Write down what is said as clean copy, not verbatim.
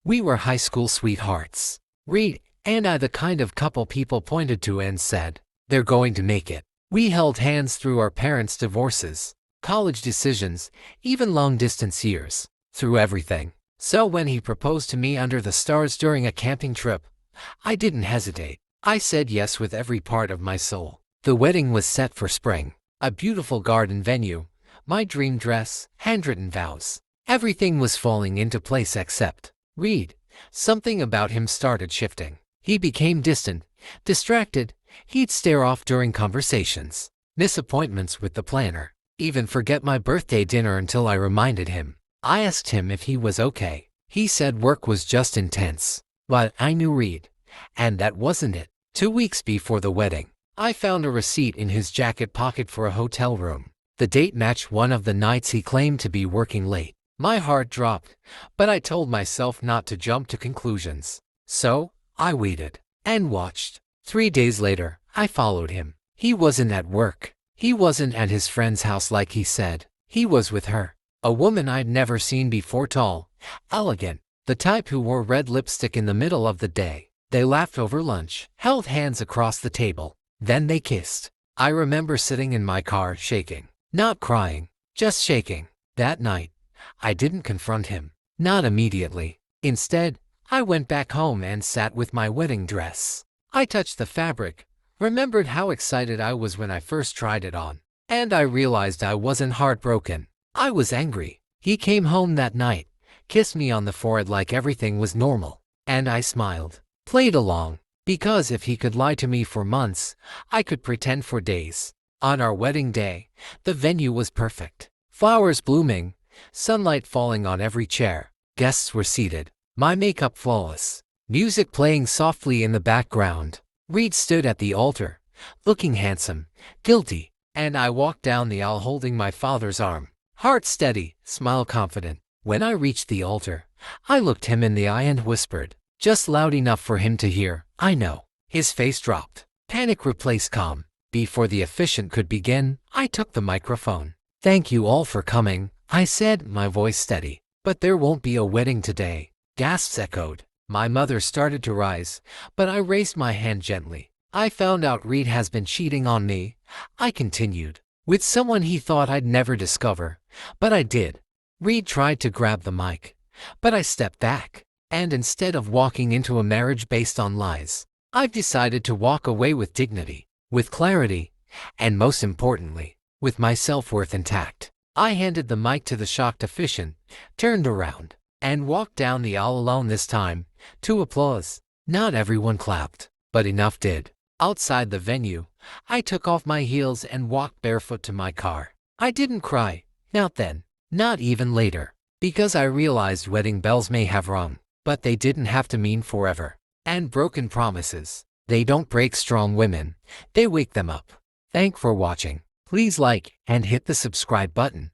We were high school sweethearts. Reed and I, the kind of couple people pointed to and said, they're going to make it. We held hands through our parents' divorces, college decisions, even long-distance years, through everything. So when he proposed to me under the stars during a camping trip, I didn't hesitate. I said yes with every part of my soul. The wedding was set for spring, a beautiful garden venue, my dream dress, handwritten vows. Everything was falling into place except Reed. Something about him started shifting. He became distant, distracted. He'd stare off during conversations, miss appointments with the planner, even forget my birthday dinner until I reminded him. I asked him if he was okay. He said work was just intense. But I knew Reed, and that wasn't it. 2 weeks before the wedding, I found a receipt in his jacket pocket for a hotel room. The date matched one of the nights he claimed to be working late. My heart dropped, but I told myself not to jump to conclusions. So, I waited and watched. 3 days later, I followed him. He wasn't at work. He wasn't at his friend's house like he said. He was with her, a woman I'd never seen before, tall, elegant, the type who wore red lipstick in the middle of the day. They laughed over lunch, held hands across the table. Then they kissed. I remember sitting in my car shaking, not crying, just shaking. That night, I didn't confront him, not immediately. Instead, I went back home and sat with my wedding dress. I touched the fabric, remembered how excited I was when I first tried it on, and I realized I wasn't heartbroken. I was angry. He came home that night, kissed me on the forehead like everything was normal, and I smiled, played along, because if he could lie to me for months, I could pretend for days. On our wedding day, the venue was perfect. Flowers blooming, sunlight falling on every chair. Guests were seated, my makeup flawless, music playing softly in the background. Reed stood at the altar, looking handsome, guilty, and I walked down the aisle holding my father's arm, heart steady, smile confident. When I reached the altar, I looked him in the eye and whispered, just loud enough for him to hear, I know. His face dropped. Panic replaced calm. Before the officiant could begin, I took the microphone. Thank you all for coming, I said, my voice steady. But there won't be a wedding today. Gasps echoed. My mother started to rise, but I raised my hand gently. I found out Reed has been cheating on me, I continued, with someone he thought I'd never discover. But I did. Reed tried to grab the mic, but I stepped back. And instead of walking into a marriage based on lies, I've decided to walk away with dignity, with clarity, and most importantly, with my self-worth intact. I handed the mic to the shocked officiant, turned around, and walked down the aisle alone this time, to applause. Not everyone clapped, but enough did. Outside the venue, I took off my heels and walked barefoot to my car. I didn't cry, not then, not even later, because I realized wedding bells may have rung, but they didn't have to mean forever. And broken promises, they don't break strong women, they wake them up. Thanks for watching. Please like and hit the subscribe button.